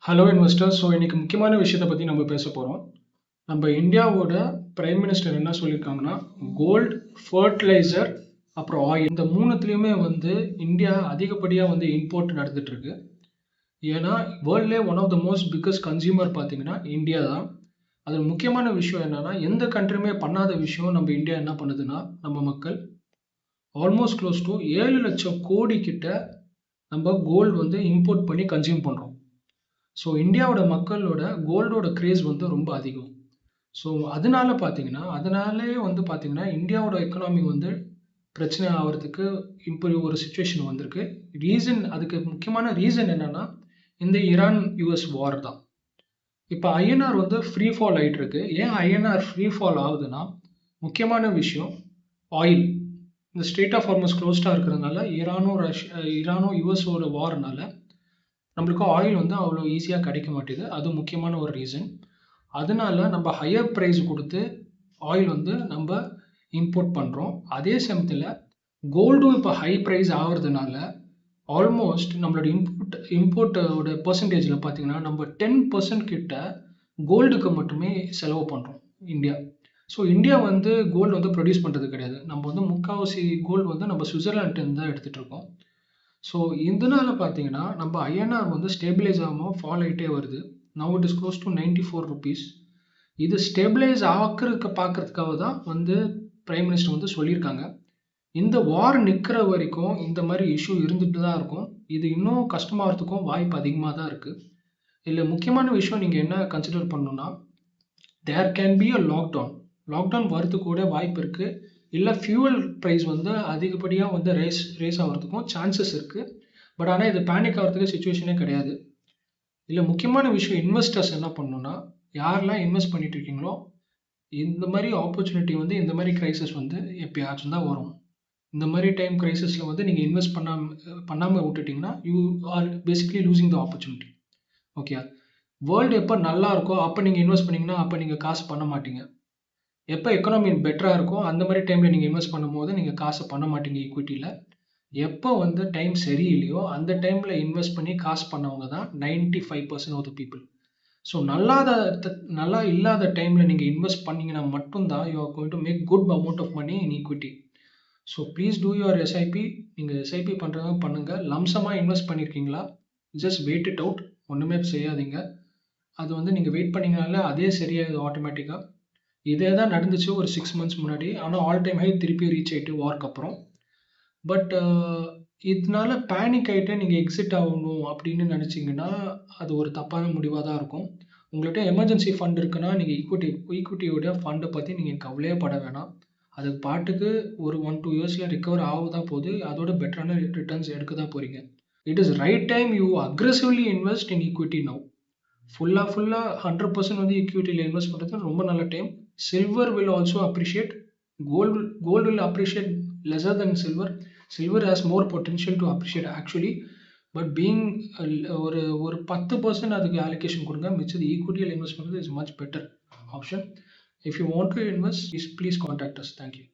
Hello investors. இன்னைக்கு முக்கியமான விஷயத்தை பற்றி நம்ம பேச போகிறோம். நம்ம இந்தியாவோட பிரைம் மினிஸ்டர் என்ன சொல்லியிருக்காங்கன்னா, கோல்டு, ஃபர்டிலைசர், அப்புறம் ஆயில், இந்த மூணுத்துலேயுமே இந்தியா அதிகப்படியாக இம்போர்ட் நடந்துட்டு இருக்கு. ஏன்னா வேர்ல்ட்லேயே one of the most biggest consumer பார்த்தீங்கன்னா இந்தியா தான். அதில் முக்கியமான விஷயம் என்னன்னா, எந்த கண்ட்ரியுமே பண்ணாத விஷயம் நம்ம இந்தியா என்ன பண்ணுதுன்னா, நம்ம மக்கள் ஆல்மோஸ்ட் க்ளோஸ் டு 7 லட்சம் கோடி கிட்ட நம்ம கோல்டு இம்போர்ட் பண்ணி கன்சியூம் பண்ணுறோம். ஸோ இந்தியாவோட மக்களோட கோல்டோட கிரேஸ் ரொம்ப அதிகம். ஸோ அதனாலே பார்த்தீங்கன்னா இந்தியாவோட எக்கனாமி பிரச்சனை ஆகிறதுக்கு இப்போ ஒரு சுச்சுவேஷன் வந்திருக்கு. அதுக்கு முக்கியமான ரீசன் என்னன்னா, இந்த ஈரான் யூஎஸ் வார் தான். இப்போ ஐஎன்ஆர் ஃப்ரீ ஃபால் ஆகிட்டு இருக்கு. ஏன் ஐஎன்ஆர் ஃப்ரீ ஃபால் ஆகுதுன்னா, முக்கியமான விஷயம் ஆயில். இந்த ஸ்ட்ரெய்ட் ஆஃப் ஹார்மஸ் க்ளோஸ்டாக இருக்கிறதுனால ஈரானும் யூஎஸோட வார்னால நம்மளுக்கு ஆயில் அவ்வளோ ஈஸியாக கிடைக்க மாட்டேது. அது முக்கியமான ஒரு ரீசன். அதனால நம்ம ஹையர் ப்ரைஸ் கொடுத்து ஆயில் நம்ம இம்போர்ட் பண்ணுறோம். அதே சமயத்தில் கோல்டும் இப்போ ஹை ப்ரைஸ் ஆகிறதுனால ஆல்மோஸ்ட் நம்மளோட இம்போர்ட்டோட பர்சன்டேஜில் பார்த்தீங்கன்னா நம்ம 10% கிட்ட கோல்டுக்கு மட்டுமே செலவு பண்ணுறோம் India. So India gold produce பண்ணுறது கிடையாது. நம்ம முக்கால்வாசி கோல்டு நம்ம சுவிட்சர்லாண்ட்லேருந்து தான் எடுத்துகிட்டு இருக்கோம். ஸோ இதனால பார்த்தீங்கன்னா நம்ம ஐஎன்ஆர் ஸ்டேபிளைஸ் ஆகாமல் ஃபால் ஆகிட்டே வருது. Now it is close to 94 rupees. இது ஸ்டேபிளைஸ் பார்க்கறதுக்காக தான் பிரைம் மினிஸ்டர் சொல்லியிருக்காங்க. இந்த வார் நிற்கிற வரைக்கும் இந்த மாதிரி இஷ்யூ இருந்துட்டு தான் இருக்கும். இது இன்னும் கஷ்டமாகிறதுக்கும் வாய்ப்பு அதிகமாக தான் இருக்குது. இதில் முக்கியமான விஷயம் நீங்கள் என்ன கன்சிடர் பண்ணணும்னா, there can be a lockdown வரதுக்கு கூட வாய்ப்பு இருக்குது. இல்லை ஃபியூவல் ப்ரைஸ் அதிகப்படியாக ரேஸ் ஆகிறதுக்கும் சான்சஸ் இருக்குது. பட் ஆனால் இது பேனிக் ஆகிறதுக்கு சுச்சுவேஷனே கிடையாது. இல்லை முக்கியமான விஷயம், இன்வெஸ்டர்ஸ் என்ன பண்ணணும்னா, யாரெல்லாம் இன்வெஸ்ட் பண்ணிட்டு இருக்கீங்களோ, இந்த மாதிரி ஆப்பர்ச்சுனிட்டி இந்த மாதிரி கிரைசிஸ் எப்பயாச்சும் தான் வரும். இந்த மாதிரி டைம் கிரைசிஸில் நீங்கள் இன்வெஸ்ட் பண்ணாமல் விட்டுட்டிங்கன்னா you are basically losing the opportunity. Okay, world எப்போ நல்லா இருக்கோ அப்போ நீங்கள் இன்வெஸ்ட் பண்ணிங்கன்னா அப்போ நீங்கள் காசு பண்ண மாட்டீங்க. எப்போ எக்கனாமி பெட்டராக இருக்கோ அந்த மாதிரி டைமில் நீங்கள் இன்வெஸ்ட் பண்ணும்போது நீங்கள் காசு பண்ண மாட்டீங்க ஈக்விட்டியில். எப்போ டைம் சரியில்லையோ அந்த டைமில் இன்வெஸ்ட் பண்ணி காசு பண்ணவங்க தான் 95% ஆஃப் த பீப்புள். ஸோ நல்லா இல்லாத டைமில் நீங்கள் இன்வெஸ்ட் பண்ணீங்கன்னா மட்டும்தான் you are going to make good amount of money in equity. So please do your SIP. நீங்கள் எஸ்ஐபி பண்ணுறதா பண்ணுங்கள். லம்சமாக இன்வெஸ்ட் பண்ணியிருக்கீங்களா, ஜஸ்ட் வெயிட் இட் அவுட். ஒன்றுமே செய்யாதீங்க. அது நீங்கள் வெயிட் பண்ணிங்கனால அதே சரியாகுது ஆட்டோமேட்டிக்காக. இதே தான் நடந்துச்சு ஒரு 6 months முன்னாடி. ஆனால் ஆல் டைம் ஹை திருப்பி ரீச் ஆகிட்டு வார்க்கு அப்புறம். பட் இதனால பேனிக் ஆகிட்டு நீங்கள் எக்ஸிட் ஆகணும் அப்படின்னு நினச்சிங்கன்னா அது ஒரு தப்பான முடிவாக தான் இருக்கும். உங்கள்கிட்ட எமர்ஜென்சி ஃபண்ட் இருக்குன்னா நீங்கள் ஈக்விட்டியோட ஃபண்டை பற்றி நீங்கள் கவலையே பட வேணாம். அதுக்கு பாட்டுக்கு ஒரு 1-2 இயர்ஸில் ரிகவர் ஆகுதான் போகுது. அதோட பெட்டரான ரிட்டர்ன்ஸ் எடுக்க தான் போகிறீங்க. It is right time you aggressively invest in equity now. ஃபுல்லாக 100% ஈக்விட்டியில் இன்வெஸ்ட் பண்ணுறது ரொம்ப நல்ல time. Silver will also appreciate. Gold will appreciate lesser than silver. Silver has more potential to appreciate actually. But being ஒரு 10% அதுக்கு allocation கொடுங்க. மிச்சது ஈக்விட்டியில் invest பண்ணுறது is much better option. If you want to invest, please contact us. Thank you.